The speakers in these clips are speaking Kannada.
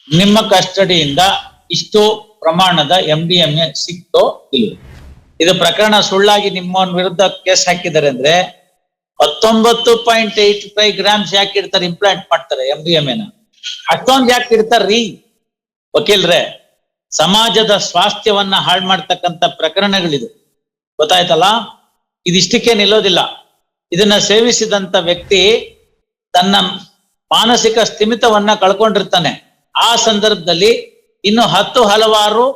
ನಿಮ್ಮ ಕಸ್ಟಡಿಯಿಂದ ಇಷ್ಟು ಪ್ರಮಾಣದ MDMA ಸಿಕ್ತೋ ಇಲ್ಲ? ಇದು ಪ್ರಕರಣ ಸುಳ್ಳಾಗಿ ನಿಮ್ಮ ವಿರುದ್ಧ ಕೇಸ್ ಹಾಕಿದ್ದಾರೆ ಅಂದ್ರೆ 19.85 ಗ್ರಾಮ್ಸ್ ಯಾಕೆ ಇಡ್ತಾರೆ, ಇಂಪ್ಲಾಂಟ್ ಮಾಡ್ತಾರೆ MDMA ನ? ಅಷ್ಟೊಂದು ಯಾಕೆ ಇಡ್ತಾರ್ರಿ ವಕೀಲ್ರೆ? ಸಮಾಜದ ಸ್ವಾಸ್ಥ್ಯವನ್ನ ಹಾಳು ಮಾಡ್ತಕ್ಕಂಥ ಪ್ರಕರಣಗಳಿದು, ಗೊತ್ತಾಯ್ತಲ್ಲ? ಇದಿಷ್ಟಕ್ಕೆ ನಿಲ್ಲೋದಿಲ್ಲ. ಇದನ್ನ ಸೇವಿಸಿದಂತ ವ್ಯಕ್ತಿ ತನ್ನ ಮಾನಸಿಕ ಸ್ಥಿಮಿತವನ್ನ ಕಳ್ಕೊಂಡಿರ್ತಾನೆ. ಆ ಸಂದರ್ಭದಲ್ಲಿ ಇನ್ನು ಹಲವಾರು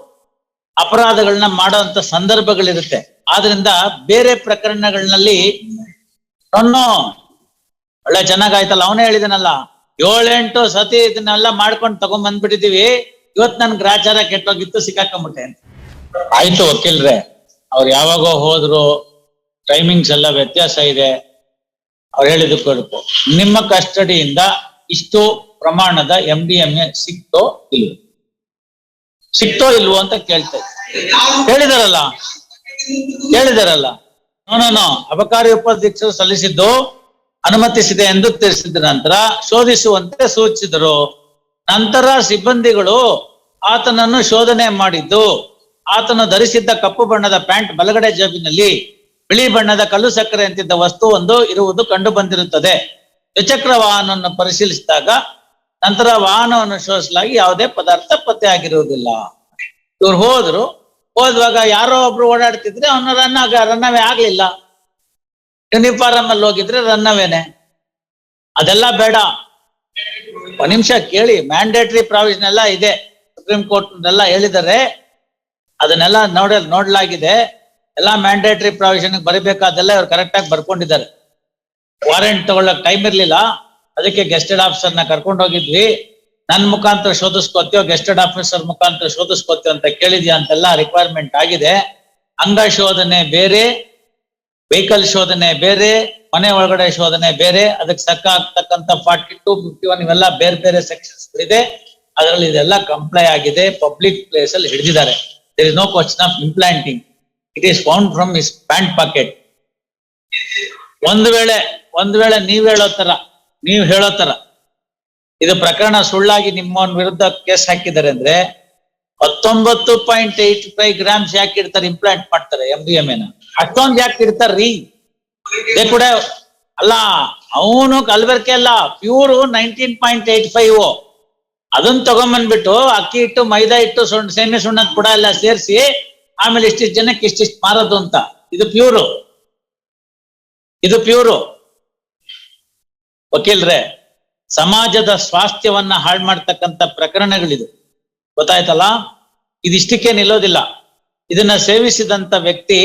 ಅಪರಾಧಗಳನ್ನ ಮಾಡುವಂತ ಸಂದರ್ಭಗಳಿರುತ್ತೆ. ಆದ್ರಿಂದ ಬೇರೆ ಪ್ರಕರಣಗಳಲ್ಲಿ ಒಳ್ಳೆ ಚೆನ್ನಾಗಾಯ್ತಲ್ಲ, ಅವನೇ ಹೇಳಿದನಲ್ಲ 7-8 ಸತಿ ಇದನ್ನೆಲ್ಲ ಮಾಡ್ಕೊಂಡು ತಗೊಂಡ್ ಬಂದ್ಬಿಟ್ಟಿದೀವಿ, ಇವತ್ ನನ್ ಗ್ರಾಚಾರ ಕೆಟ್ಟೋಗಿತ್ತು, ಸಿಕ್ಕಾಕೊಂಬಿಟ್ಟೆ ಅಂತ. ಆಯ್ತು ವಕೀಲ್ರೆ, ಅವ್ರು ಯಾವಾಗೋ ಹೋದ್ರು, ಟೈಮಿಂಗ್ಸ್ ಎಲ್ಲ ವ್ಯತ್ಯಾಸ ಇದೆ. ಅವ್ರು ಹೇಳಿದಕ್ಕೂ ನಿಮ್ಮ ಕಸ್ಟಡಿಯಿಂದ ಇಷ್ಟು ಪ್ರಮಾಣದ MDMA ಸಿಕ್ತೋ ಇಲ್ವೋ ಅಂತ ಕೇಳ್ತಾ ಹೇಳಿದಾರಲ್ಲ. ನೋ ಅಬಕಾರಿ ಉಪಾಧ್ಯಕ್ಷರು ಸಲ್ಲಿಸಿದ್ದು ಅನುಮತಿಸಿದೆ ಎಂದು ತಿಳಿಸಿದ ನಂತರ ಶೋಧಿಸುವಂತೆ ಸೂಚಿಸಿದರು. ನಂತರ ಸಿಬ್ಬಂದಿಗಳು ಆತನನ್ನು ಶೋಧನೆ ಮಾಡಿದ್ದು ಆತನು ಧರಿಸಿದ್ದ ಕಪ್ಪು ಬಣ್ಣದ ಪ್ಯಾಂಟ್ ಬಲಗಡೆ ಜೇಬಿನಲ್ಲಿ ಬಿಳಿ ಬಣ್ಣದ ಕಲ್ಲು ಸಕ್ಕರೆ ಅಂತಿದ್ದ ವಸ್ತು ಒಂದು ಇರುವುದು ಕಂಡು ಬಂದಿರುತ್ತದೆ. ದ್ವಿಚಕ್ರ ವಾಹನವನ್ನು ಪರಿಶೀಲಿಸಿದಾಗ ನಂತರ ವಾಹನವನ್ನು ಶೋಧಿಸಲಾಗಿ ಯಾವುದೇ ಪದಾರ್ಥ ಪತ್ತೆ ಆಗಿರುವುದಿಲ್ಲ. ಇವ್ರು ಹೋದ್ವಾಗ ಯಾರೋ ಒಬ್ರು ಓಡಾಡ್ತಿದ್ರೆ ಅವನು ರನ್ನವೇ ಆಗ್ಲಿಲ್ಲ. ಯೂನಿಫಾರ್ಮ್ ಅಲ್ಲಿ ಹೋಗಿದ್ರೆ ರನ್ನವೇನೆ. ಅದೆಲ್ಲ ಬೇಡ, ಒಂದ್ ನಿಮಿಷ ಕೇಳಿ. ಮ್ಯಾಂಡೇಟರಿ ಪ್ರಾವಿಷನ್ ಎಲ್ಲ ಇದೆ, ಸುಪ್ರೀಂ ಕೋರ್ಟ್ ಎಲ್ಲ ಹೇಳಿದ್ದಾರೆ, ಅದನ್ನೆಲ್ಲ ನೋಡ್ಲಾಗಿದೆ. ಎಲ್ಲಾ ಮ್ಯಾಂಡೇಟರಿ ಪ್ರಾವಿಷನ್ ಬರೀಬೇಕಾದೆಲ್ಲ ಇವ್ರು ಕರೆಕ್ಟ್ ಆಗಿ ಬರ್ಕೊಂಡಿದ್ದಾರೆ. ವಾರೆಂಟ್ ತಗೊಳ್ಳಕ್ ಟೈಮ್ ಇರ್ಲಿಲ್ಲ, ಅದಕ್ಕೆ ಗೆಸ್ಟೆಡ್ ಆಫೀಸರ್ನ ಕರ್ಕೊಂಡು ಹೋಗಿದ್ವಿ. ನನ್ ಮುಖಾಂತರ ಶೋಧಿಸ್ಕೋತೀವೋ ಗೆಸ್ಟೆಡ್ ಆಫೀಸರ್ ಮುಖಾಂತರ ಶೋಧಿಸ್ಕೋತೀವಿ ಅಂತ ಕೇಳಿದ್ಯಾ ಅಂತೆಲ್ಲ ರಿಕ್ವೈರ್ಮೆಂಟ್ ಆಗಿದೆ. ಅಂಗ ಶೋಧನೆ ಬೇರೆ, ವೆಹಿಕಲ್ ಶೋಧನೆ ಬೇರೆ, ಮನೆ ಒಳಗಡೆ ಶೋಧನೆ ಬೇರೆ. ಅದಕ್ಕೆ ಆಗ್ತಕ್ಕಂಥ 42, 51 ಇವೆಲ್ಲ ಬೇರೆ ಬೇರೆ ಸೆಕ್ಷನ್ಸ್ ಇದೆ. ಅದರಲ್ಲಿ ಇದೆಲ್ಲ ಕಂಪ್ಲೈ ಆಗಿದೆ. ಪಬ್ಲಿಕ್ ಪ್ಲೇಸ್ ಅಲ್ಲಿ ಹಿಡಿದಿದ್ದಾರೆ. There is no question of implanting. It is found from his pant pocket. ಒಂದು ವೇಳೆ ನೀವು ಹೇಳೋ ತರ ಇದು ಪ್ರಕರಣ ಸುಳ್ಳಾಗಿ ನಿಮ್ಮ ವಿರುದ್ಧ ಕೇಸ್ ಹಾಕಿದ್ದಾರೆ ಅಂದ್ರೆ 19.85 ಗ್ರಾಮ್ಸ್ ಯಾಕೆ ಇಡ್ತಾರೆ, ಇಂಪ್ಲಾಂಟ್ ಮಾಡ್ತಾರೆ MDMA ನ? ಅಷ್ಟೊಂದು ಯಾಕೆ ಇಡ್ತಾರ್ರಿ? ಕೂಡ ಅಲ್ಲ, ಅವನು ಕಲಬೆರಕೆ ಅಲ್ಲ, ಪ್ಯೂರ್ 19.85. ಅದನ್ನ ತಗೊಂಡ್ಬಂದ್ಬಿಟ್ಟು ಅಕ್ಕಿ ಹಿಟ್ಟು, ಮೈದಾ ಹಿಟ್ಟು, ಸೇಮೆ ಸುಣ್ಣದ ಪುಡ ಎಲ್ಲ ಸೇರಿಸಿ ಆಮೇಲೆ ಇಷ್ಟಿಷ್ಟು ಜನಕ್ಕೆ ಇಷ್ಟಿಷ್ಟು ಮಾರೋದು ಅಂತ. ಇದು ಪ್ಯೂರು ವಕೀಲ್ರೆ. ಸಮಾಜದ ಸ್ವಾಸ್ಥ್ಯವನ್ನ ಹಾಳು ಮಾಡ್ತಕ್ಕಂಥ ಪ್ರಕರಣಗಳಿದು, ಗೊತ್ತಾಯ್ತಲ್ಲ? ಇದಿಷ್ಟಕ್ಕೆ ನಿಲ್ಲೋದಿಲ್ಲ. ಇದನ್ನ ಸೇವಿಸಿದಂತ ವ್ಯಕ್ತಿ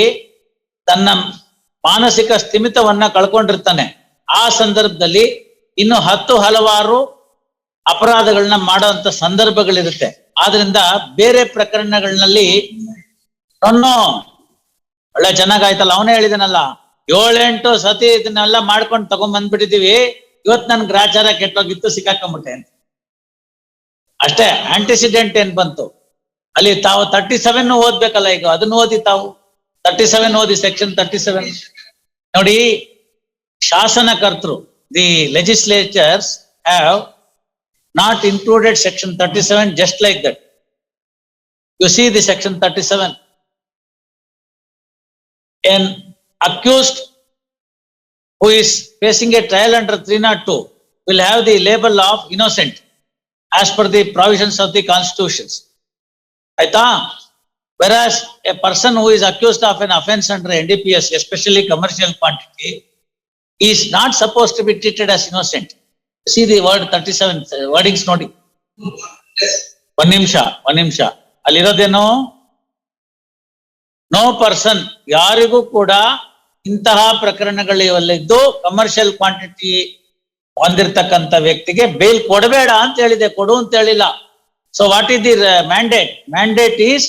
ತನ್ನ ಮಾನಸಿಕ ಸ್ಥಿಮಿತವನ್ನ ಕಳ್ಕೊಂಡಿರ್ತಾನೆ. ಆ ಸಂದರ್ಭದಲ್ಲಿ ಇನ್ನು ಹಲವಾರು ಅಪರಾಧಗಳನ್ನ ಮಾಡುವಂತ ಸಂದರ್ಭಗಳಿರುತ್ತೆ. ಆದ್ರಿಂದ ಬೇರೆ ಪ್ರಕರಣಗಳಲ್ಲಿ ಒಳ್ಳೆ ಚೆನ್ನಾಗಾಯ್ತಲ್ಲ, ಅವನೇ ಹೇಳಿದನಲ್ಲ 7-8 ಸತಿ ಇದನ್ನೆಲ್ಲ ಮಾಡ್ಕೊಂಡು ತಗೊಂಡ್ ಬಂದ್ಬಿಟ್ಟಿದೀವಿ, ಇವತ್ ನನ್ ಗ್ರಾಚಾರ ಕೆಟ್ಟೋಗಿತ್ತು, ಸಿಕ್ಕಾಕೊಂಬಿಟ್ಟೆ ಅಂತ. ಅಷ್ಟೇ. ಆಂಟಿಸಿಡೆಂಟ್ ಏನ್ ಬಂತು ಅಲ್ಲಿ? ತಾವು 37 ಓದ್ಬೇಕಲ್ಲ, ಈಗ ಅದನ್ನ ಓದಿ. ತಾವು 37 ಓದಿ, ಸೆಕ್ಷನ್ 37 ನೋಡಿ. ಶಾಸನಕರ್ತರು, the legislatures have not included section 37 just like that. You see the section 37. An accused who is facing a trial under 302 will have the label of innocent as per the provisions of the constitutions. Aita? Whereas a person who is accused of an offense under NDPS, especially commercial quantity, is not supposed to be treated as innocent. See the word 37 wordings nodi. One ನಿಮಿಷ ಅಲ್ಲಿರೋದೇನು? ನೋ ಪರ್ಸನ್, ಯಾರಿಗೂ ಕೂಡ ಇಂತಹ ಪ್ರಕರಣಗಳಿದ್ದು ಕಮರ್ಷಿಯಲ್ ಕ್ವಾಂಟಿಟಿ ಹೊಂದಿರತಕ್ಕಂಥ ವ್ಯಕ್ತಿಗೆ ಬೇಲ್ ಕೊಡಬೇಡ ಅಂತ ಹೇಳಿದೆ, ಕೊಡು ಅಂತ ಹೇಳಿಲ್ಲ. So what is the mandate? Mandate is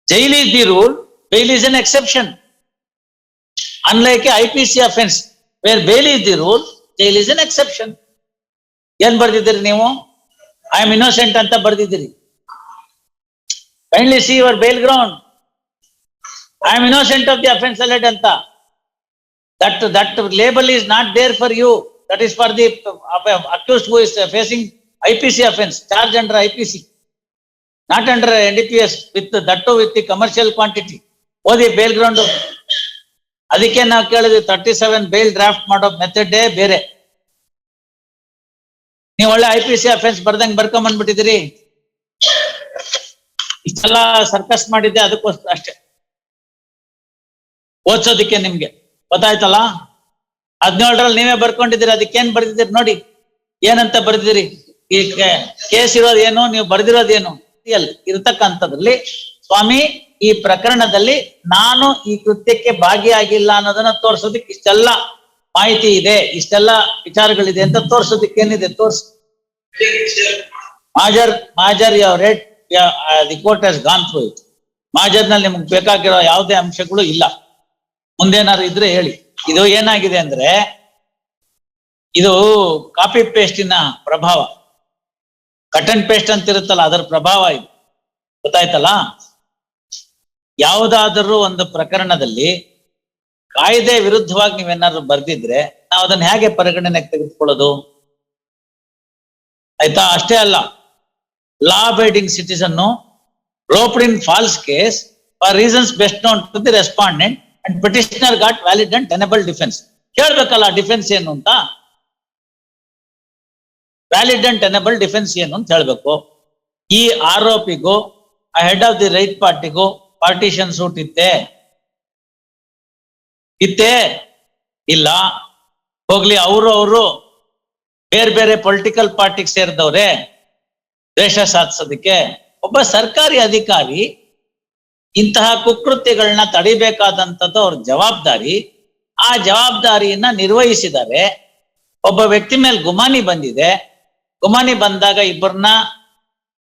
jail is the rule, bail is an exception. Unlike IPC offense where bail is the rule, jail is an exception. ಏನ್ ಬರ್ದಿದ್ದೀರಿ ನೀವು? ಐ ಆಮ್ ಇನ್ನೋಸೆಂಟ್ ಅಂತ ಬರ್ದಿದ್ದೀರಿ. Kindly see your bail ground. I am innocent of the offense alleged anta. That label is not there for you. That is for the accused who is facing IPC offense, charge under IPC, not under NDPS, with that too with the commercial quantity. ಓದಿ ಬೇಲ್ ಗ್ರೌಂಡ್. ಅದಕ್ಕೆ ನಾವು ಕೇಳಿದ್ವಿ 37 ಬೇಲ್ ಡ್ರಾಫ್ಟ್ ಮಾಡೋ ಮೆಥಡೇ ಬೇರೆ. ನೀವು ಒಳ್ಳೆ IPC ಅಫೆನ್ಸ್ ಬರ್ದಂಗ್ ಬರ್ಕೊಂಬಂದ್ಬಿಟ್ಟಿದ್ದೀರಿ. ಇಷ್ಟೆಲ್ಲ ಸರ್ಕಸ್ ಮಾಡಿದ್ದೆ ಅದಕ್ಕೋಸ್ಕರ ಅಷ್ಟೇ, ಓದ್ಸೋದಿಕ್ಕೆ. ನಿಮ್ಗೆ ಗೊತ್ತಾಯ್ತಲ್ಲ? 17ರಲ್ಲಿ ನೀವೇ ಬರ್ಕೊಂಡಿದ್ದೀರಿ. ಅದಕ್ಕೇನ್ ಬರ್ದಿದ್ದೀರಿ ನೋಡಿ, ಏನಂತ ಬರ್ದಿದ್ದೀರಿ? ಈ ಕೇಸ್ ಇರೋದು ಏನು, ನೀವು ಬರ್ದಿರೋದೇನು ಇರತಕ್ಕಂಥದ್ರಲ್ಲಿ, ಸ್ವಾಮಿ ಈ ಪ್ರಕರಣದಲ್ಲಿ ನಾನು ಈ ಕೃತ್ಯಕ್ಕೆ ಭಾಗಿಯಾಗಿಲ್ಲ ಅನ್ನೋದನ್ನ ತೋರ್ಸೋದಿಕ್ಕೆ ಇಷ್ಟೆಲ್ಲ ಮಾಹಿತಿ ಇದೆ, ಇಷ್ಟೆಲ್ಲ ವಿಚಾರಗಳಿದೆ ಅಂತ ತೋರ್ಸೋದಿಕ್ಕೆ ಏನಿದೆ ತೋರ್ಸಿ. ಮಾಜರ್ ಯಾವ ರೇಟ್ the court has gone through it. ಮಾಜರ್ನಲ್ಲಿ ನಿಮ್ಗೆ ಬೇಕಾಗಿರೋ ಯಾವುದೇ ಅಂಶಗಳು ಇಲ್ಲ. ಮುಂದೇನಾದ್ರು ಇದ್ರೆ ಹೇಳಿ. ಇದು ಏನಾಗಿದೆ ಅಂದ್ರೆ, ಇದು ಕಾಪಿ ಪೇಸ್ಟಿನ ಪ್ರಭಾವ, ಕಟ್ ಅಂಡ್ ಪೇಸ್ಟ್ ಅಂತ ಇರುತ್ತಲ್ಲ, ಅದರ ಪ್ರಭಾವ ಇದು. ಗೊತ್ತಾಯ್ತಲ್ಲ? ಯಾವುದಾದರೂ ಒಂದು ಪ್ರಕರಣದಲ್ಲಿ ಕಾಯ್ದೆ ವಿರುದ್ಧವಾಗಿ ನೀವೇನಾದ್ರು ಬರ್ದಿದ್ರೆ ನಾವು ಅದನ್ನ ಹೇಗೆ ಪರಿಗಣನೆಗೆ ತೆಗೆದುಕೊಳ್ಳೋದು? ಆಯ್ತಾ? ಅಷ್ಟೇ ಅಲ್ಲ, law abiding citizen roped in false case for reasons best known to the respondent and petitioner got valid and tenable defense. ಕೇಳ್ಬೇಕಲ್ಲ ಡಿಫೆನ್ಸ್ ಏನು ಅಂತ, ವ್ಯಾಲಿಡ್ ಅಂಡ್ ಟೆನಬಲ್ ಡಿಫೆನ್ಸ್ ಏನು ಅಂತ ಹೇಳ್ಬೇಕು. ಈ ಆರೋಪಿಗೂ ಹೆಡ್ ಆಫ್ ದಿ ರೈಟ್ ಪಾರ್ಟಿಗೂ ಪಾರ್ಟಿಷನ್ ಸೂಟ್ ಇತ್ತೆ ಇಲ್ಲ. ಹೋಗ್ಲಿ, ಅವರು ಬೇರೆ ಬೇರೆ ಪೊಲಿಟಿಕಲ್ ಪಾರ್ಟಿಗೆ ಸೇರಿದವ್ರೆ ದ್ವೇಷ ಸಾಧಿಸೋದಕ್ಕೆ. ಒಬ್ಬ ಸರ್ಕಾರಿ ಅಧಿಕಾರಿ ಇಂತಹ ಕುಕೃತ್ಯಗಳನ್ನ ತಡಿಬೇಕಾದಂಥದ್ದು ಅವ್ರ ಜವಾಬ್ದಾರಿ. ಆ ಜವಾಬ್ದಾರಿಯನ್ನ ನಿರ್ವಹಿಸಿದ್ದಾರೆ. ಒಬ್ಬ ವ್ಯಕ್ತಿ ಮೇಲೆ ಗುಮಾನಿ ಬಂದಿದೆ. ಗುಮಾನಿ ಬಂದಾಗ ಇಬ್ಬರನ್ನ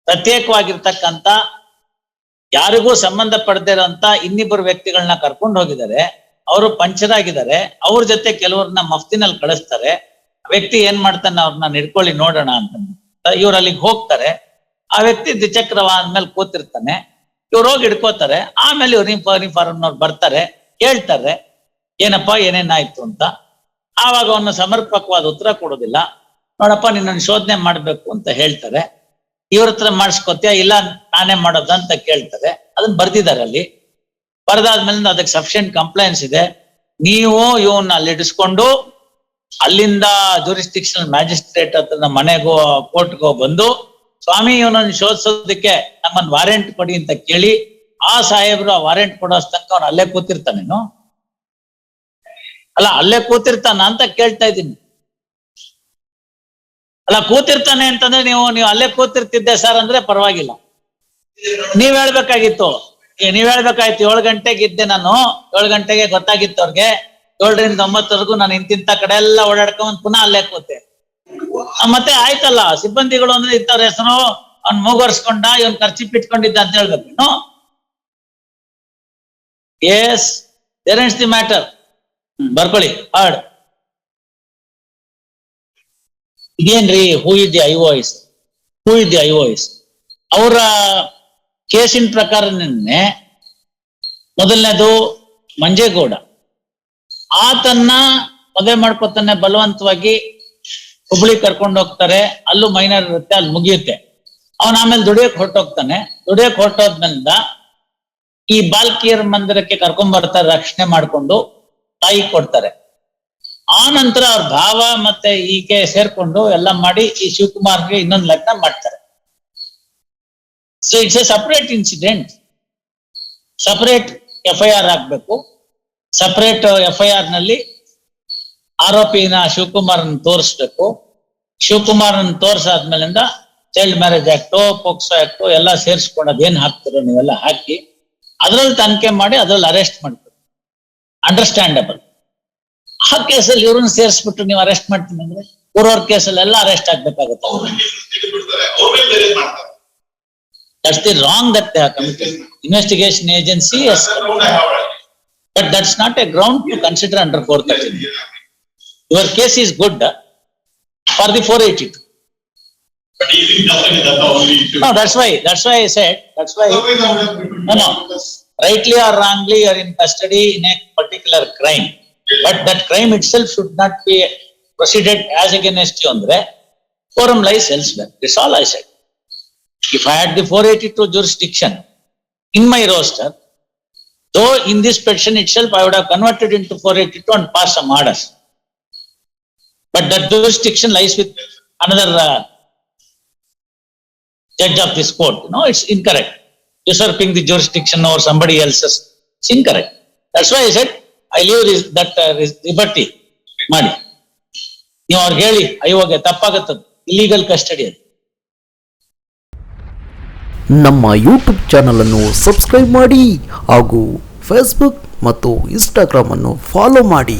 ಪ್ರತ್ಯೇಕವಾಗಿರ್ತಕ್ಕಂಥ ಯಾರಿಗೂ ಸಂಬಂಧ ಪಡದೇ ಇರೋಂತ ಇನ್ನಿಬ್ಬರು ವ್ಯಕ್ತಿಗಳನ್ನ ಕರ್ಕೊಂಡು ಹೋಗಿದ್ದಾರೆ. ಅವರು ಪಂಚರ್ ಆಗಿದ್ದಾರೆ. ಅವ್ರ ಜೊತೆ ಕೆಲವ್ರನ್ನ ಮಫ್ತಿನಲ್ಲಿ ಕಳಿಸ್ತಾರೆ. ವ್ಯಕ್ತಿ ಏನ್ ಮಾಡ್ತಾನೆ, ಅವ್ರನ್ನ ಹಿಡ್ಕೊಳ್ಳಿ ನೋಡೋಣ ಅಂತ ಇವ್ರು ಅಲ್ಲಿಗೆ ಹೋಗ್ತಾರೆ. ಆ ವ್ಯಕ್ತಿ ದ್ವಿಚಕ್ರ ವಾಹನದ ಮೇಲೆ ಕೂತಿರ್ತಾನೆ. ಇವ್ರು ಹೋಗಿ ಹಿಡ್ಕೋತಾರೆ. ಆಮೇಲೆ ಇವ್ರು ಯೂನಿಫಾರ್ಮ್ನವ್ರು ಬರ್ತಾರೆ, ಕೇಳ್ತಾರೆ ಏನಪ್ಪಾ ಏನೇನಾಯ್ತು ಅಂತ. ಆವಾಗ ಅವನು ಸಮರ್ಪಕವಾದ ಉತ್ತರ ಕೊಡೋದಿಲ್ಲ. ನೋಡಪ್ಪ ನಿನ್ನನ್ನು ಶೋಧನೆ ಮಾಡ್ಬೇಕು ಅಂತ ಹೇಳ್ತಾರೆ. ಇವ್ರ ಹತ್ರ ಮಾಡಿಸ್ಕೊತೀಯ, ಇಲ್ಲ ನಾನೇ ಮಾಡೋದ ಅಂತ ಕೇಳ್ತಾರೆ. ಅದನ್ನ ಬರ್ದಿದ್ದಾರೆ ಅಲ್ಲಿ. ಬರ್ದಾದ್ಮೇಲೆ ಅದಕ್ಕೆ ಸಫಿಷಿಯಂಟ್ ಕಂಪ್ಲೇಂಟ್ಸ್ ಇದೆ. ನೀವು ಇವನ್ನ ಅಲ್ಲಿ ಇಡಿಸ್ಕೊಂಡು ಅಲ್ಲಿಂದ ಜೂರಿಸ್ಡಿಕ್ಷನಲ್ ಮ್ಯಾಜಿಸ್ಟ್ರೇಟ್ ಹತ್ರ ಮನೆಗೋ ಕೋರ್ಟ್ಗೋ ಬಂದು, ಸ್ವಾಮಿ ಇವನನ್ನು ಶೋಧಿಸೋದಕ್ಕೆ ನಮ್ಮನ್ನ ವಾರೆಂಟ್ ಕೊಡಿ ಅಂತ ಕೇಳಿ, ಆ ಸಾಹೇಬ್ರು ಆ ವಾರೆಂಟ್ ಕೊಡೋ ತನಕ ಅವ್ನು ಅಲ್ಲೇ ಕೂತಿರ್ತಾನೇನು? ಅಲ್ಲ, ಅಲ್ಲೇ ಕೂತಿರ್ತಾನ ಅಂತ ಕೇಳ್ತಾ ಇದ್ದೀನಿ. ಅಲ್ಲ, ಕೂತಿರ್ತಾನೆ ಅಂತಂದ್ರೆ ನೀವು ಅಲ್ಲೇ ಕೂತಿರ್ತಿದ್ದೆ ಸರ್ ಅಂದ್ರೆ ಪರವಾಗಿಲ್ಲ. ನೀವ್ ಹೇಳ್ಬೇಕಾಗಿತ್ತು 7 ಗಂಟೆಗೆ ಇದ್ದೆ ನಾನು. 7 ಗಂಟೆಗೆ ಗೊತ್ತಾಗಿತ್ತು ಅವ್ರಿಗೆ. 7ರಿಂದ 9ವರೆಗೂ ನಾನು ಇಂತಿಂತ ಕಡೆ ಎಲ್ಲ ಓಡಾಡ್ಕೊಂಡ್ ಪುನಃ ಅಲ್ಲೇ ಕೂತೆ. ಮತ್ತೆ ಆಯ್ತಲ್ಲ, ಸಿಬ್ಬಂದಿಗಳು ಅಂದ್ರೆ ಇತ್ತವ್ರ ಹೆಸರು, ಅವ್ನ್ ಮೂಗರ್ಸ್ಕೊಂಡ, ಇವನ್ ಖರ್ಚಿಪ್ ಇಟ್ಕೊಂಡಿದ್ದ ಅಂತ ಹೇಳ್ಬೇಕು. Yes, there ends the matter. ಬರ್ಕೊಳ್ಳಿ ಹಾರ್ಡ್. ಇದೇನ್ರಿ, ಹೂ ಇಸ್ ದಿ ಐಒಎಸ್? ಅವರ ಕೇಸಿನ ಪ್ರಕಾರ ನಿನ್ನೆ ಮೊದಲನೇದು ಮಂಜೇಗೌಡ, ಆತನ್ನ ಮದುವೆ ಮಾಡ್ಕೊತಾನೆ ಬಲವಂತವಾಗಿ ಹುಬ್ಳಿ ಕರ್ಕೊಂಡು ಹೋಗ್ತಾರೆ. ಅಲ್ಲೂ ಮೈನರ್ ಇರುತ್ತೆ, ಅಲ್ಲಿ ಮುಗಿಯುತ್ತೆ. ಅವನ ಆಮೇಲೆ ದುಡಿಯಕ್ ಹೊರಟೋಗ್ತಾನೆ. ದುಡಿಯಕ್ ಹೊರಟೋದ್ಮೇಲಿಂದ ಈ ಬಾಲ್ಕಿಯರ್ ಮಂದಿರಕ್ಕೆ ಕರ್ಕೊಂಡ್ ಬರ್ತಾರೆ, ರಕ್ಷಣೆ ಮಾಡ್ಕೊಂಡು ತಾಯಿ ಕೊಡ್ತಾರೆ. ಆ ನಂತರ ಅವ್ರ ಭಾವ ಮತ್ತೆ ಈಕೆ ಸೇರ್ಕೊಂಡು ಎಲ್ಲ ಮಾಡಿ ಈ ಶಿವಕುಮಾರ್ಗೆ ಇನ್ನೊಂದು ಲಗ್ನ ಮಾಡ್ತಾರೆ. So it's a separate incident. Separate FIR ಆಗ್ಬೇಕು. ಸಪರೇಟ್ FIR ನಲ್ಲಿ ಆರೋಪಿನ ಶಿವಕುಮಾರ್ನ ತೋರಿಸ್ಬೇಕು. ಶಿವಕುಮಾರ್ನ ತೋರ್ಸಾದ್ಮೇಲಿಂದ child marriage act, POCSO act ಎಲ್ಲ ಸೇರಿಸ್ಕೊಂಡು ಅದೇನ್ ಹಾಕ್ತಿರೋ ನೀವೆಲ್ಲ ಹಾಕಿ ಅದ್ರಲ್ಲಿ ತನಿಖೆ ಮಾಡಿ ಅದ್ರಲ್ಲಿ ಅರೆಸ್ಟ್ ಮಾಡ್ತೀವಿ. ಅಂಡರ್ಸ್ಟ್ಯಾಂಡಬಲ್. ಆ ಕೇಸಲ್ಲಿ ಇವ್ರನ್ನ ಸೇರಿಸ್ಬಿಟ್ಟು ನೀವು ಅರೆಸ್ಟ್ ಮಾಡ್ತೀನಿ ಅಂದ್ರೆ ಊರವ್ರ ಕೇಸಲ್ಲಿ ಎಲ್ಲ arrest ಆಗ್ಬೇಕಾಗುತ್ತೆ. That's the wrong that they have committed. Investigation agency has, but that's not a ground to consider under 413. Your case is good for the 482. But he thinks that's the only issue. No, that's why I said, that's why, no, rightly or wrongly you are in custody in a particular crime, but that crime itself should not be proceeded as against you andre Quorum lies elsewhere. That's all I said. If I had the 482 jurisdiction in my roster, though in this petition itself I would have converted into 482 and passed some orders. But that jurisdiction lies with another judge of this court. No, it's incorrect. Usurping the jurisdiction over somebody else's. It's incorrect. That's why I said I leave that liberty. ಮಾಡಿ ನೀವು ಅವ್ರಿಗೆ ಹೇಳಿ ಅಯ್ಯೋಗೆ ತಪ್ಪಾಗತ್ತದು ಇಲ್ಲಿಗಲ್ ಕಸ್ಟಡಿ ಅದು. ನಮ್ಮ ಯೂಟ್ಯೂಬ್ ಚಾನಲನ್ನು ಸಬ್ಸ್ಕ್ರೈಬ್ ಮಾಡಿ ಹಾಗೂ ಫೇಸ್ಬುಕ್ ಮತ್ತು ಇನ್ಸ್ಟಾಗ್ರಾಮನ್ನು ಫಾಲೋ ಮಾಡಿ.